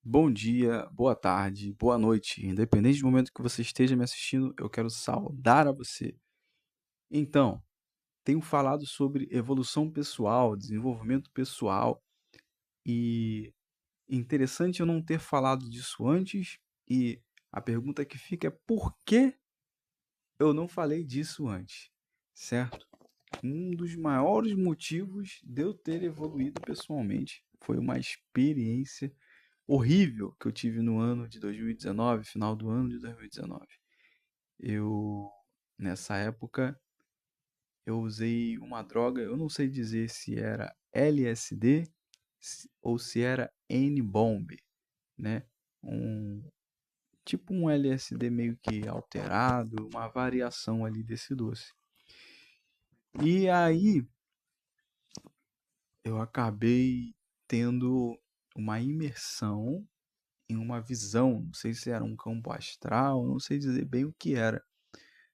Bom dia, boa tarde, boa noite. Independente do momento que você esteja me assistindo, eu quero saudar a você. Então, tenho falado sobre evolução pessoal, desenvolvimento pessoal, e interessante eu não ter falado disso antes, e a pergunta que fica é por que eu não falei disso antes, certo? Um dos maiores motivos de eu ter evoluído pessoalmente foi uma experiência horrível que eu tive no ano de 2019, final do ano de 2019. Eu, nessa época, eu usei uma droga, eu não sei dizer se era LSD ou se era N-bomb, né? Um tipo um LSD meio que alterado, uma variação ali desse doce. E aí eu acabei tendo uma imersão em uma visão, não sei se era um campo astral, não sei dizer bem o que era,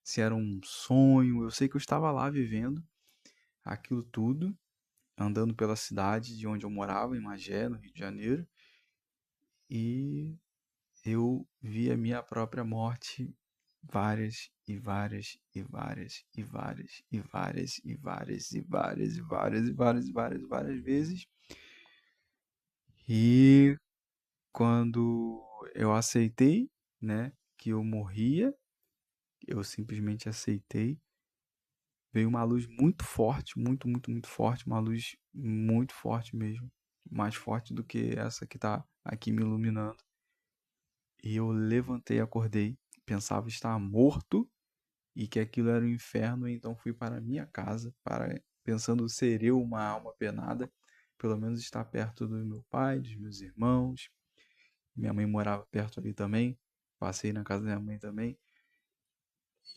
se era um sonho, eu sei que eu estava lá vivendo aquilo tudo, andando pela cidade de onde eu morava, em Magé, no Rio de Janeiro, e eu vi a minha própria morte várias e várias e várias e várias e várias e várias e várias e várias e várias e várias e várias vezes. E quando eu aceitei, né, que eu morria, eu simplesmente aceitei. Veio uma luz muito forte, muito, muito, muito forte, uma luz muito forte mesmo, mais forte do que essa que tá aqui me iluminando. E eu levantei, acordei, pensava estar morto e que aquilo era o inferno, então fui para a minha casa, para pensando ser eu uma alma penada, pelo menos estar perto do meu pai, dos meus irmãos. Minha mãe morava perto ali também, passei na casa da minha mãe também.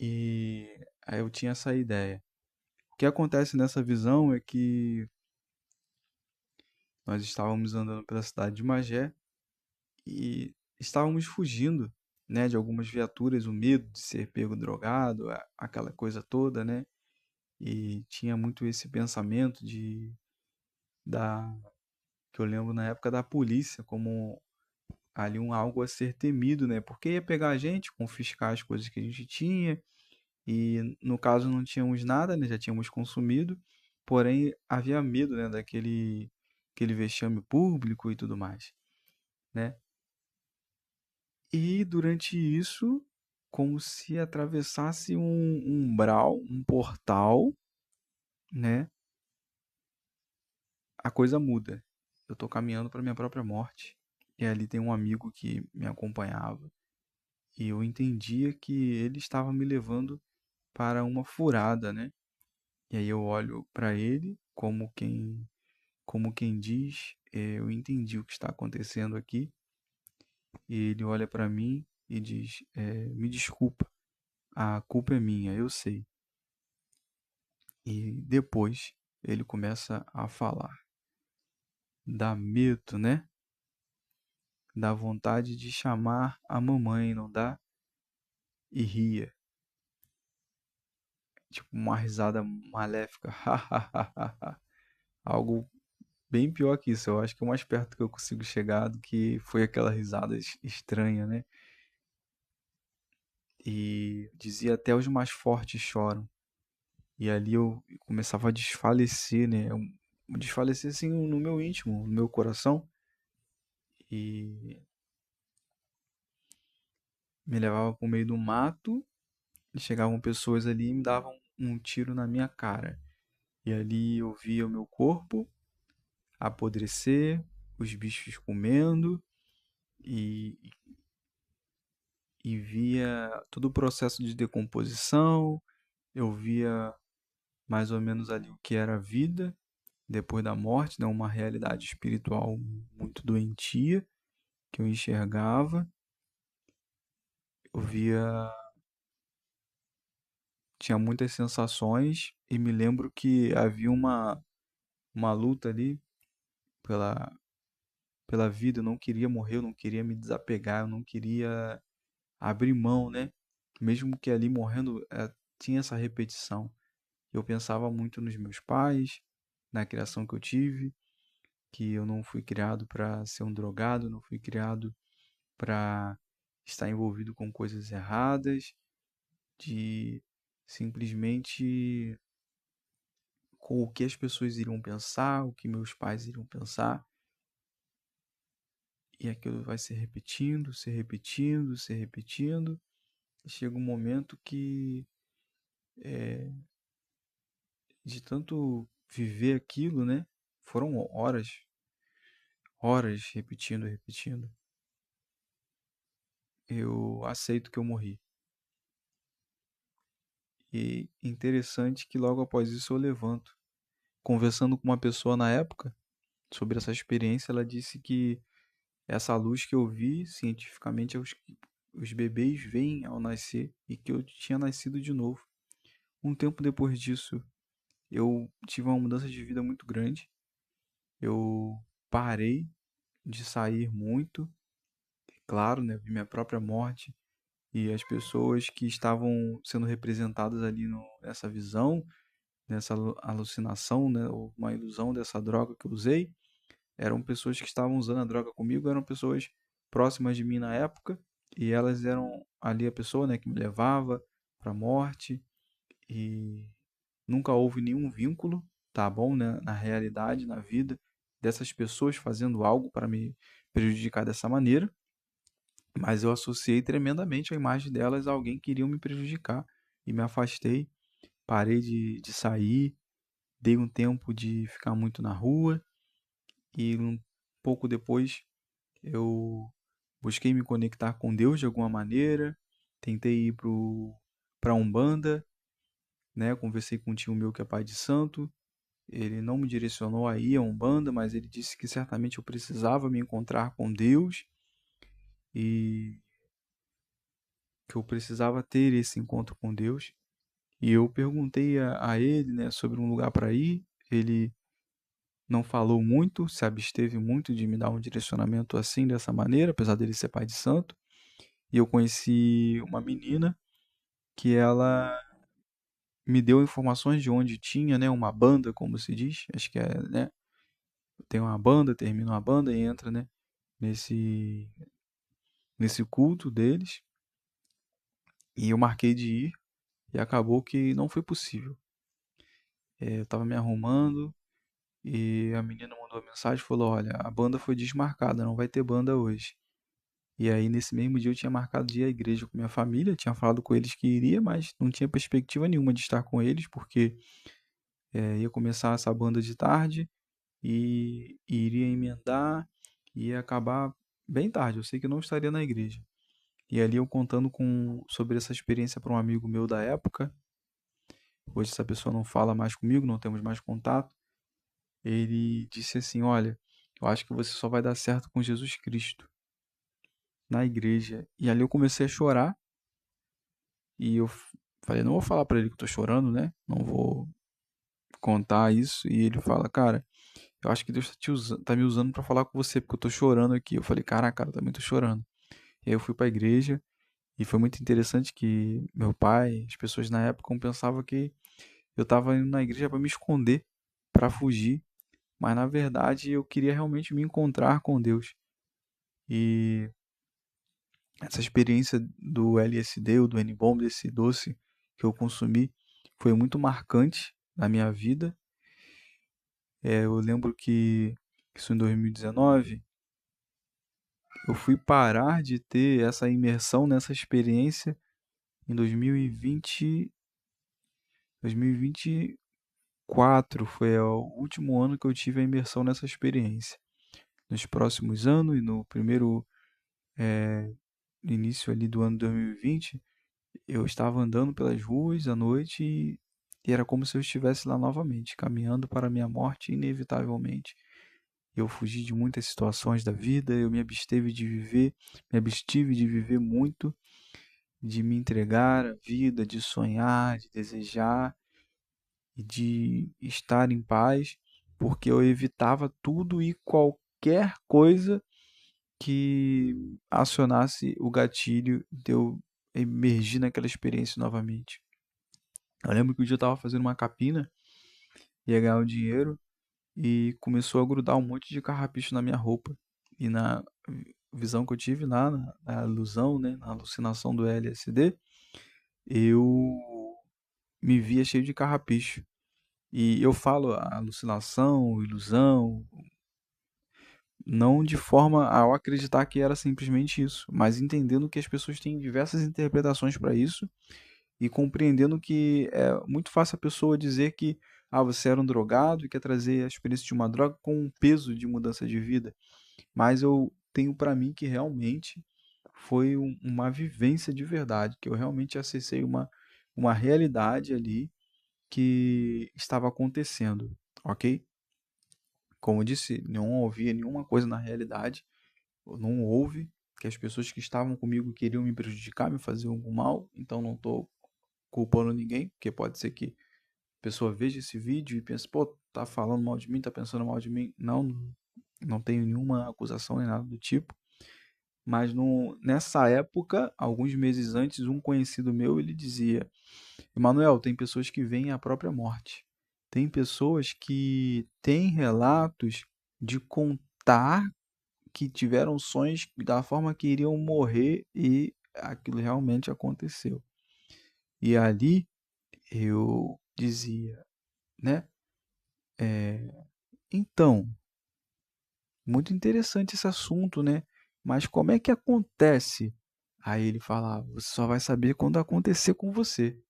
E aí eu tinha essa ideia. O que acontece nessa visão é que nós estávamos andando pela cidade de Magé e estávamos fugindo, né, de algumas viaturas, o medo de ser pego drogado, aquela coisa toda, né? E tinha muito esse pensamento de da que eu lembro na época da polícia como ali um algo a ser temido, né? Porque ia pegar a gente, confiscar as coisas que a gente tinha e no caso não tínhamos nada, né? Já tínhamos consumido, porém havia medo, né, daquele aquele vexame público e tudo mais, né? E durante isso, como se atravessasse um umbral, um portal, né? A coisa muda. Eu tô caminhando para minha própria morte. E ali tem um amigo que me acompanhava. E eu entendia que ele estava me levando para uma furada, né? E aí eu olho para ele como quem diz, eu entendi o que está acontecendo aqui. E ele olha para mim e diz, me desculpa, a culpa é minha, eu sei. E depois ele começa a falar. Dá medo, né? Dá vontade de chamar a mamãe, não dá? E ria. Tipo uma risada maléfica. Algo bem pior que isso. Eu acho que é o mais perto que eu consigo chegar do que foi aquela risada estranha, né? E dizia até os mais fortes choram. E ali eu começava a desfalecer, né? Desfalecer assim no meu íntimo, no meu coração. E me levava para o meio do mato e chegavam pessoas ali e me davam um tiro na minha cara. E ali eu via o meu corpo apodrecer, os bichos comendo e, e via todo o processo de decomposição. Eu via mais ou menos ali o que era a vida depois da morte, né? Uma realidade espiritual muito doentia que eu enxergava. Eu via, tinha muitas sensações e me lembro que havia uma luta ali pela, pela vida. Eu não queria morrer, eu não queria me desapegar, eu não queria abrir mão, né? Mesmo que ali morrendo, tinha essa repetição. Eu pensava muito nos meus pais, na criação que eu tive, que eu não fui criado para ser um drogado, não fui criado para estar envolvido com coisas erradas, de simplesmente com o que as pessoas iriam pensar, o que meus pais iriam pensar, e aquilo vai se repetindo, se repetindo, se repetindo, e chega um momento que, de tanto viver aquilo, né? Foram horas, horas repetindo, repetindo. Eu aceito que eu morri. E interessante que logo após isso eu levanto. Conversando com uma pessoa na época sobre essa experiência, ela disse que essa luz que eu vi, cientificamente, é os bebês veem ao nascer e que eu tinha nascido de novo. Um tempo depois disso, eu tive uma mudança de vida muito grande. Eu parei de sair muito, claro, né? Vi minha própria morte e as pessoas que estavam sendo representadas ali nessa visão, nessa alucinação, né? Ou uma ilusão dessa droga que eu usei, eram pessoas que estavam usando a droga comigo, eram pessoas próximas de mim na época, e elas eram ali a pessoa, né, que me levava para a morte, e nunca houve nenhum vínculo, tá bom, né, na realidade, na vida dessas pessoas fazendo algo para me prejudicar dessa maneira, mas eu associei tremendamente a imagem delas a alguém que queria me prejudicar e me afastei, parei de sair, dei um tempo de ficar muito na rua e um pouco depois eu busquei me conectar com Deus de alguma maneira, tentei ir para Umbanda, né? Conversei com um tio meu que é pai de santo. Ele não me direcionou a ir a Umbanda, mas ele disse que certamente eu precisava me encontrar com Deus e que eu precisava ter esse encontro com Deus. E eu perguntei a ele, né, sobre um lugar para ir. Ele não falou muito, se absteve muito de me dar um direcionamento assim, dessa maneira, apesar dele ser pai de santo. E eu conheci uma menina que ela me deu informações de onde tinha, né, uma banda, como se diz, acho que é, né, tem uma banda, termina uma banda e entra, né, nesse nesse culto deles, e eu marquei de ir e acabou que não foi possível. Eu estava me arrumando e a menina mandou uma mensagem e falou: "Olha, a banda foi desmarcada, não vai ter banda hoje". E aí nesse mesmo dia eu tinha marcado de ir à igreja com minha família, tinha falado com eles que iria, mas não tinha perspectiva nenhuma de estar com eles, porque ia começar essa banda de tarde e iria emendar e ia acabar bem tarde. Eu sei que eu não estaria na igreja. E ali eu contando sobre essa experiência para um amigo meu da época. Hoje essa pessoa não fala mais comigo, não temos mais contato. Ele disse assim: Olha, eu acho que você só vai dar certo com Jesus Cristo na igreja. E ali eu comecei a chorar e falei: Não vou falar para ele que eu tô chorando, né? Não vou contar isso. E ele fala: Cara, eu acho que Deus tá me usando pra falar com você, porque eu tô chorando aqui. Eu falei, caraca, cara, eu também tô chorando. E aí eu fui pra igreja e foi muito interessante que meu pai, as pessoas na época pensavam que eu tava indo na igreja pra me esconder, pra fugir, mas na verdade eu queria realmente me encontrar com Deus. E essa experiência do LSD ou do N-Bomb, desse doce que eu consumi, foi muito marcante na minha vida. Eu lembro que isso em 2019 eu fui parar de ter essa imersão nessa experiência em 2024, foi o último ano que eu tive a imersão nessa experiência. Nos próximos anos e no primeiro início ali do ano 2020, eu estava andando pelas ruas à noite e era como se eu estivesse lá novamente, caminhando para a minha morte inevitavelmente. Eu fugi de muitas situações da vida, eu me abstive de viver muito, de me entregar à vida, de sonhar, de desejar e de estar em paz, porque eu evitava tudo e qualquer coisa que acionasse o gatilho de eu emergir naquela experiência novamente. Eu lembro que um dia eu estava fazendo uma capina, ia ganhar um dinheiro, e começou a grudar um monte de carrapicho na minha roupa. E na visão que eu tive lá, na ilusão, né, na alucinação do LSD, eu me via cheio de carrapicho. E eu falo alucinação, ilusão, não de forma a eu acreditar que era simplesmente isso, mas entendendo que as pessoas têm diversas interpretações para isso e compreendendo que é muito fácil a pessoa dizer que você era um drogado e quer trazer a experiência de uma droga com um peso de mudança de vida, mas eu tenho para mim que realmente foi uma vivência de verdade, que eu realmente acessei uma realidade ali que estava acontecendo, ok? Como eu disse, não ouvia nenhuma coisa na realidade, não houve, que as pessoas que estavam comigo queriam me prejudicar, me fazer algum mal, então não estou culpando ninguém, porque pode ser que a pessoa veja esse vídeo e pense, pô, tá falando mal de mim, tá pensando mal de mim. Não, não tenho nenhuma acusação nem nada do tipo. Mas nessa época, alguns meses antes, um conhecido meu, ele dizia, Emanuel, tem pessoas que veem a própria morte. Tem pessoas que têm relatos de contar que tiveram sonhos da forma que iriam morrer e aquilo realmente aconteceu. E ali eu dizia, né? Então, muito interessante esse assunto, né? Mas como é que acontece? Aí ele falava, você só vai saber quando acontecer com você.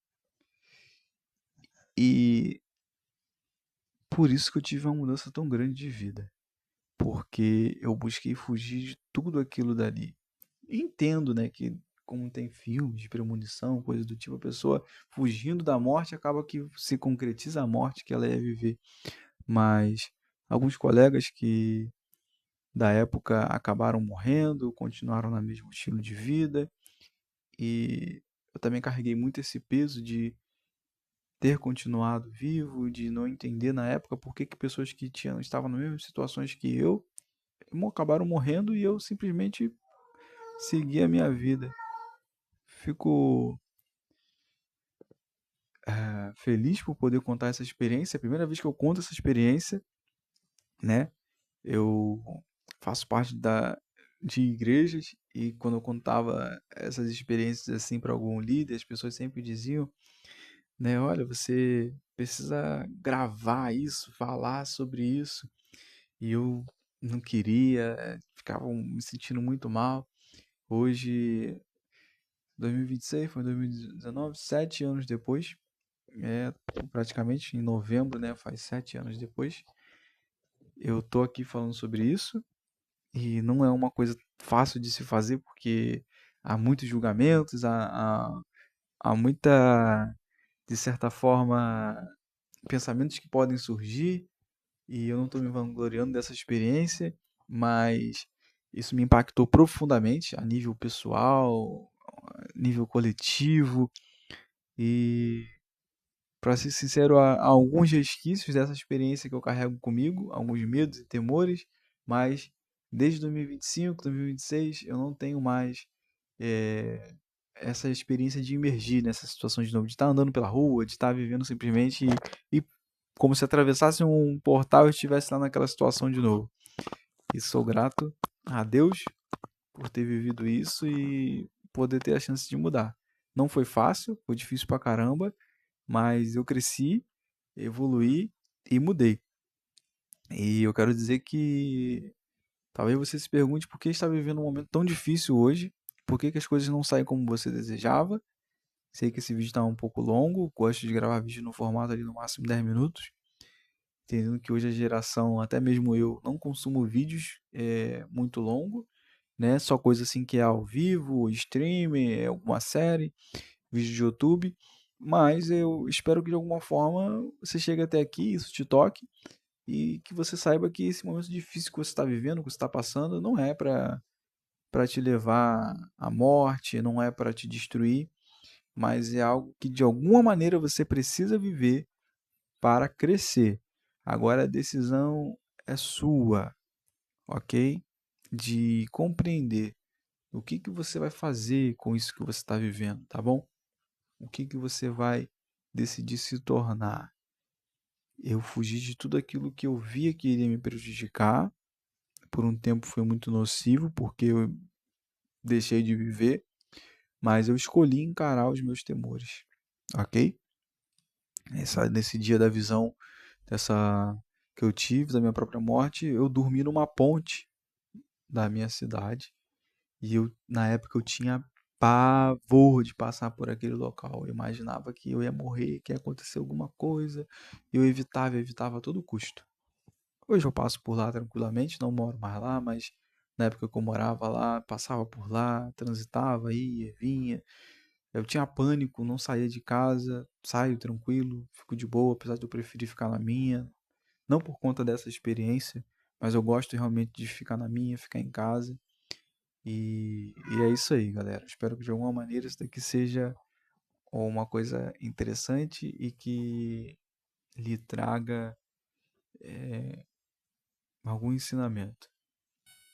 E por isso que eu tive uma mudança tão grande de vida. Porque eu busquei fugir de tudo aquilo dali. Entendo, né, que como tem filmes de premonição, coisa do tipo, a pessoa fugindo da morte acaba que se concretiza a morte que ela ia viver. Mas alguns colegas que da época acabaram morrendo, continuaram no mesmo estilo de vida e eu também carreguei muito esse peso de ter continuado vivo, de não entender na época por que pessoas que estavam nas mesmas situações que eu acabaram morrendo e eu simplesmente segui a minha vida. Fico feliz por poder contar essa experiência. É a primeira vez que eu conto essa experiência, né? Eu faço parte de igrejas e quando eu contava essas experiências assim para algum líder, as pessoas sempre diziam, né? Olha, você precisa gravar isso, falar sobre isso. E eu não queria, ficava me sentindo muito mal. Hoje, 2026, foi 2019, 7 anos depois, é, praticamente em novembro, né? Faz 7 anos depois, eu tô aqui falando sobre isso e não é uma coisa fácil de se fazer porque há muitos julgamentos, há muita, de certa forma, pensamentos que podem surgir e eu não estou me vangloriando dessa experiência, mas isso me impactou profundamente a nível pessoal, a nível coletivo e para ser sincero, há alguns resquícios dessa experiência que eu carrego comigo, alguns medos e temores, mas desde 2025, 2026, eu não tenho mais eh, essa experiência de imergir nessa situação de novo, de estar andando pela rua, de estar vivendo simplesmente e como se atravessasse um portal e estivesse lá naquela situação de novo. E sou grato a Deus por ter vivido isso e poder ter a chance de mudar. Não foi fácil, foi difícil pra caramba, mas eu cresci, evoluí e mudei. E eu quero dizer que talvez você se pergunte por que está vivendo um momento tão difícil hoje, por que as coisas não saem como você desejava. Sei que esse vídeo está um pouco longo, gosto de gravar vídeo no formato ali no máximo 10 minutos, entendendo que hoje a geração, até mesmo eu, não consumo vídeos muito longo, né? Só coisa assim que é ao vivo, stream, alguma série, vídeo de YouTube. Mas eu espero que de alguma forma você chegue até aqui, isso te toque e que você saiba que esse momento difícil que você está vivendo, que você está passando, não é para te levar à morte, não é para te destruir, mas é algo que de alguma maneira você precisa viver para crescer. Agora a decisão é sua, ok? De compreender o que você vai fazer com isso que você está vivendo, tá bom? O que você vai decidir se tornar. Eu fugi de tudo aquilo que eu via que iria me prejudicar. Por um tempo foi muito nocivo, porque eu deixei de viver, mas eu escolhi encarar os meus temores, ok? Nesse dia da visão dessa que eu tive da minha própria morte, eu dormi numa ponte da minha cidade e na época eu tinha pavor de passar por aquele local. Eu imaginava que eu ia morrer, que ia acontecer alguma coisa, e eu evitava a todo custo. Hoje eu passo por lá tranquilamente, não moro mais lá, mas na época que eu morava lá, passava por lá, transitava, ia, vinha. Eu tinha pânico, não saía de casa, saio tranquilo, fico de boa, apesar de eu preferir ficar na minha. Não por conta dessa experiência, mas eu gosto realmente de ficar na minha, ficar em casa. E é isso aí, galera. Espero que de alguma maneira isso daqui seja uma coisa interessante e que lhe traga algum ensinamento.